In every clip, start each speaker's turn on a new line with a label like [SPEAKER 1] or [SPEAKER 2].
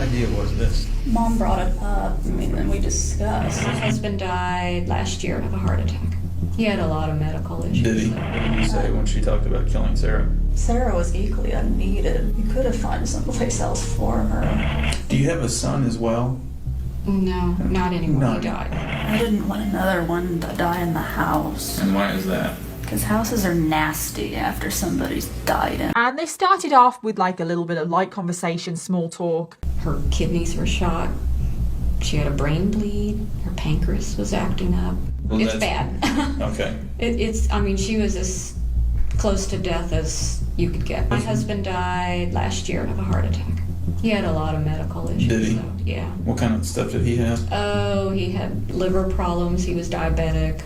[SPEAKER 1] idea was this?
[SPEAKER 2] Mom brought it up, and we discussed.
[SPEAKER 3] My husband died last year of a heart attack. He had a lot of medical issues.
[SPEAKER 1] Did he? What did he say when she talked about killing Sarah?
[SPEAKER 2] Sarah was equally unneeded. You could have found someplace else for her.
[SPEAKER 1] Do you have a son as well?
[SPEAKER 3] No, not anymore.
[SPEAKER 1] No.
[SPEAKER 3] He died.
[SPEAKER 2] I didn't want another one to die in the house.
[SPEAKER 1] And why is that?
[SPEAKER 2] Because houses are nasty after somebody's died in.
[SPEAKER 4] And they started off with like a little bit of light conversation, small talk.
[SPEAKER 3] Her kidneys were shot. She had a brain bleed. Her pancreas was acting up.
[SPEAKER 1] Well,
[SPEAKER 3] it's bad.
[SPEAKER 1] Okay.
[SPEAKER 3] She was as close to death as you could get. My husband died last year of a heart attack. He had a lot of medical issues.
[SPEAKER 1] Did he?
[SPEAKER 3] So, yeah.
[SPEAKER 1] What kind of stuff did he have?
[SPEAKER 3] Oh, he had liver problems. He was diabetic.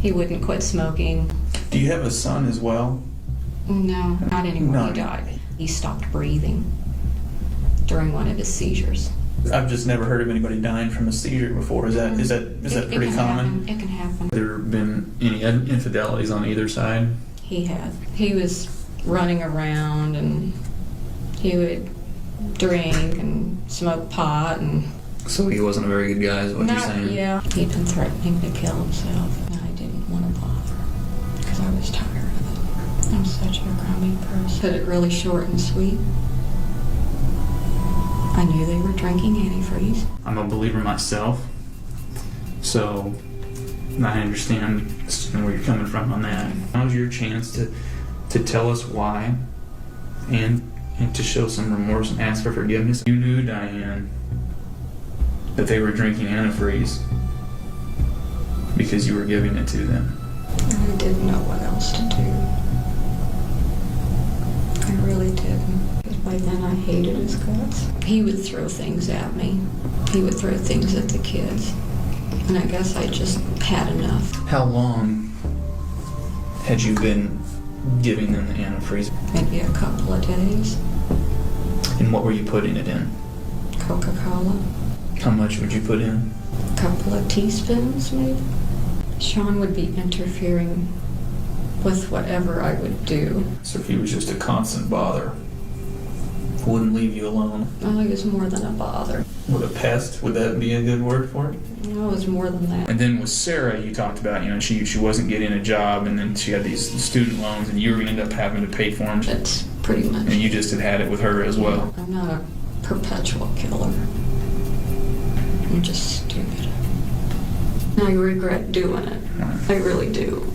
[SPEAKER 3] He wouldn't quit smoking.
[SPEAKER 1] Do you have a son as well?
[SPEAKER 3] No, not anymore.
[SPEAKER 1] No.
[SPEAKER 3] He died. He stopped breathing during one of his seizures.
[SPEAKER 1] I've just never heard of anybody dying from a seizure before. Is that pretty common?
[SPEAKER 3] It can happen.
[SPEAKER 1] There been any infidelities on either side?
[SPEAKER 3] He had. He was running around and he would drink and smoke pot and.
[SPEAKER 1] So he wasn't a very good guy, is what you're saying?
[SPEAKER 3] Yeah. He'd been threatening to kill himself, and I didn't want to bother because I was tired of it. I'm such a grumpy person. Put it really short and sweet. I knew they were drinking antifreeze.
[SPEAKER 1] I'm a believer myself, so I understand where you're coming from on that. Now's your chance to tell us why and to show some remorse and ask for forgiveness. You knew, Diane, that they were drinking antifreeze because you were giving it to them.
[SPEAKER 3] I didn't know what else to do. I really didn't. Because by then I hated his guts. He would throw things at me. He would throw things at the kids. And I guess I just had enough.
[SPEAKER 1] How long had you been giving them the antifreeze?
[SPEAKER 3] Maybe a couple of days.
[SPEAKER 1] And what were you putting it in?
[SPEAKER 3] Coca-Cola.
[SPEAKER 1] How much would you put in?
[SPEAKER 3] A couple of teaspoons, maybe. Sean would be interfering with whatever I would do.
[SPEAKER 1] So if he was just a constant bother, wouldn't leave you alone.
[SPEAKER 3] Oh, he was more than a bother.
[SPEAKER 1] With a pest, would that be a good word for it?
[SPEAKER 3] No, it was more than that.
[SPEAKER 1] And then with Sarah, you talked about, she wasn't getting a job, and then she had these student loans, and you were going to end up having to pay for them.
[SPEAKER 3] That's pretty much.
[SPEAKER 1] And you just had it with her as well.
[SPEAKER 3] I'm not a perpetual killer. I'm just stupid. I regret doing it. I really do.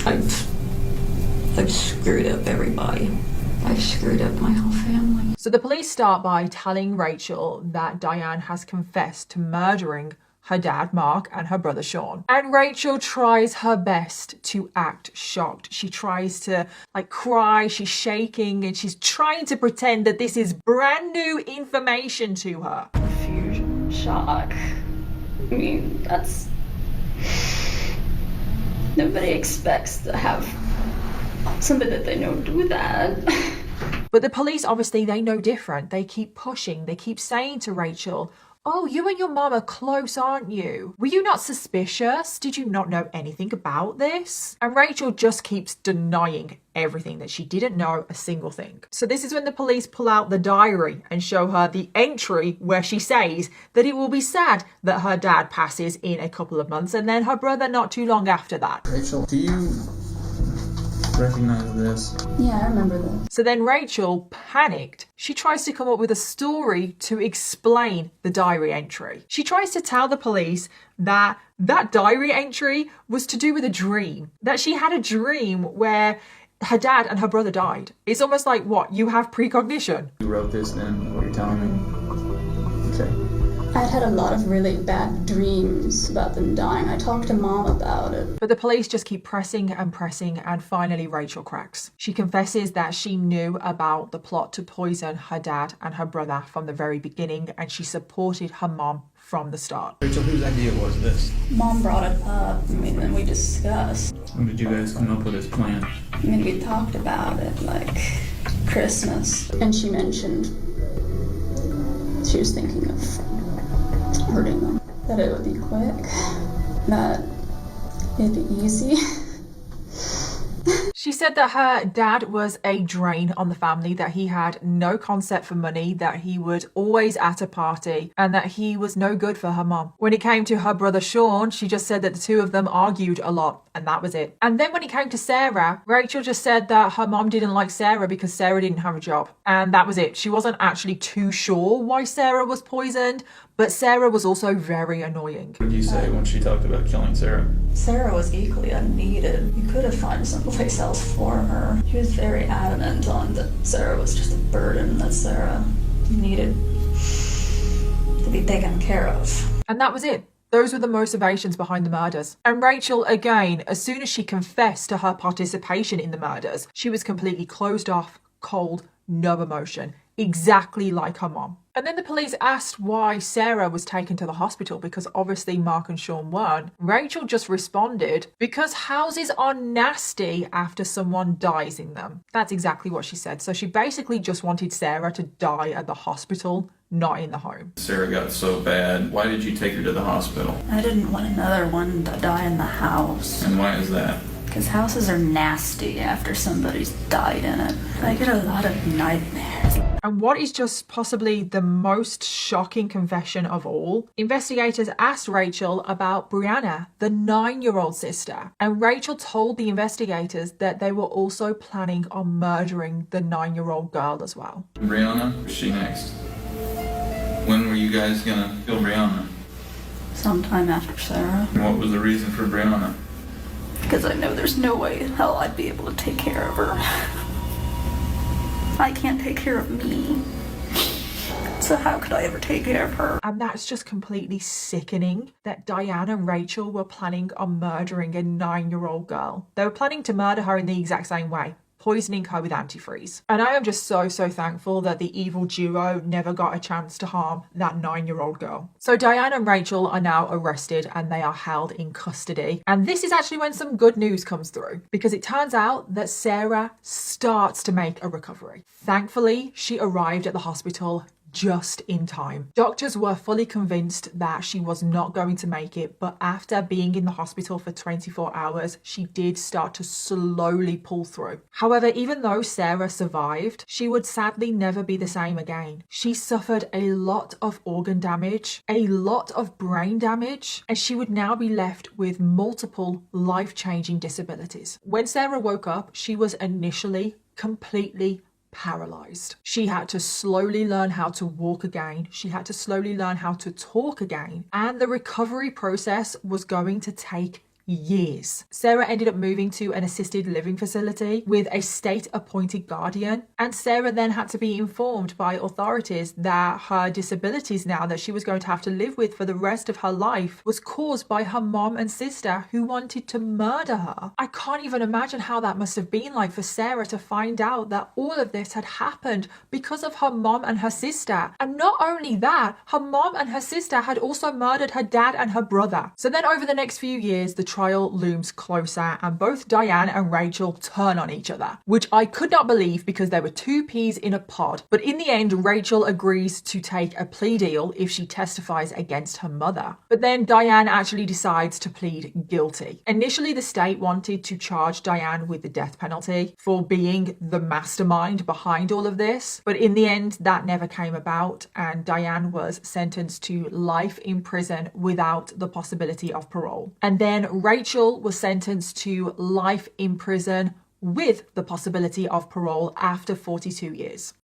[SPEAKER 3] I've screwed up everybody. I've screwed up my whole family.
[SPEAKER 4] So the police start by telling Rachel that Diane has confessed to murdering her dad, Mark, and her brother, Sean. And Rachel tries her best to act shocked. She tries to cry, she's shaking, and she's trying to pretend that this is brand new information to her.
[SPEAKER 2] Confusion, shock. I mean, that's... Nobody expects to have somebody that they know do that.
[SPEAKER 4] But the police, obviously, they know different. They keep pushing. They keep saying to Rachel, oh, you and your mom are close, aren't you? Were you not suspicious? Did you not know anything about this? And Rachel just keeps denying everything, that she didn't know a single thing. So this is when the police pull out the diary and show her the entry where she says that it will be sad that her dad passes in a couple of months and then her brother not too long after that.
[SPEAKER 1] Rachel, do you recognize this?
[SPEAKER 2] Yeah, I remember this.
[SPEAKER 4] So then Rachel, panicked, she tries to come up with a story to explain the diary entry. She tries to tell the police that diary entry was to do with a dream, that she had a dream where her dad and her brother died. It's almost like, what, you have precognition?
[SPEAKER 1] You wrote this then, what you're telling me? Okay.
[SPEAKER 2] I'd had a lot of really bad dreams about them dying. I talked to Mom about it.
[SPEAKER 4] But the police just keep pressing, and finally Rachel cracks. She confesses that she knew about the plot to poison her dad and her brother from the very beginning, and she supported her mom from the start.
[SPEAKER 1] Rachel, whose idea was this?
[SPEAKER 2] Mom brought it up, and we discussed.
[SPEAKER 1] When did you guys come up with this plan?
[SPEAKER 2] We talked about it, Christmas. And she mentioned she was thinking of hurting them. That it would be quick. That it'd be easy.
[SPEAKER 4] She said that her dad was a drain on the family, that he had no concept for money, that he would always at a party, and that he was no good for her mom. When it came to her brother Sean, she just said that the two of them argued a lot, and that was it. And then when it came to Sarah, Rachel just said that her mom didn't like Sarah because Sarah didn't have a job. And that was it. She wasn't actually too sure why Sarah was poisoned, but Sarah was also very annoying.
[SPEAKER 1] What did you say when she talked about killing Sarah?
[SPEAKER 2] Sarah was equally unneeded. You could have found someplace else for her. She was very adamant on that Sarah was just a burden that Sarah needed to be taken care of.
[SPEAKER 4] And that was it. Those were the motivations behind the murders. And Rachel, again, as soon as she confessed to her participation in the murders, she was completely closed off, cold, no emotion, exactly like her mom. And then the police asked why Sarah was taken to the hospital, because obviously Mark and Sean weren't. Rachel just responded, because houses are nasty after someone dies in them. That's exactly what she said. So she basically just wanted Sarah to die at the hospital, not in the home.
[SPEAKER 1] Sarah got so bad. Why did you take her to the hospital?
[SPEAKER 2] I didn't want another one to die in the house.
[SPEAKER 1] And why is that?
[SPEAKER 2] Because houses are nasty after somebody's died in it. I get a lot of nightmares.
[SPEAKER 4] And what is just possibly the most shocking confession of all, investigators asked Rachel about Brianna, the 9-year-old sister. And Rachel told the investigators that they were also planning on murdering the 9-year-old girl as well.
[SPEAKER 1] Brianna, who's she next? When were you guys gonna kill Brianna?
[SPEAKER 2] Sometime after Sarah.
[SPEAKER 1] And what was the reason for Brianna?
[SPEAKER 2] Because I know there's no way in hell I'd be able to take care of her. I can't take care of me. So how could I ever take care of her?
[SPEAKER 4] And that's just completely sickening that Diane and Rachel were planning on murdering a 9-year-old girl. They were planning to murder her in the exact same way, poisoning her with antifreeze. And I am just so thankful that the evil duo never got a chance to harm that 9-year-old girl. So Diane and Rachel are now arrested and they are held in custody. And this is actually when some good news comes through, because it turns out that Sarah starts to make a recovery. Thankfully, she arrived at the hospital just in time. Doctors were fully convinced that she was not going to make it, but after being in the hospital for 24 hours, she did start to slowly pull through. However, even though Sarah survived, she would sadly never be the same again. She suffered a lot of organ damage, a lot of brain damage, and she would now be left with multiple life-changing disabilities. When Sarah woke up, she was initially completely paralyzed. She had to slowly learn how to walk again. She had to slowly learn how to talk again. And the recovery process was going to take years. Sarah ended up moving to an assisted living facility with a state-appointed guardian, and Sarah then had to be informed by authorities that her disabilities now that she was going to have to live with for the rest of her life was caused by her mom and sister who wanted to murder her. I can't even imagine how that must have been like for Sarah to find out that all of this had happened because of her mom and her sister. And not only that, her mom and her sister had also murdered her dad and her brother. So then over the next few years, the trial looms closer and both Diane and Rachel turn on each other, which I could not believe because there were two peas in a pod. But in the end, Rachel agrees to take a plea deal if she testifies against her mother. But then Diane actually decides to plead guilty. Initially, the state wanted to charge Diane with the death penalty for being the mastermind behind all of this. But in the end, that never came about, and Diane was sentenced to life in prison without the possibility of parole. And then Rachel was sentenced to life in prison with the possibility of parole after 42 years.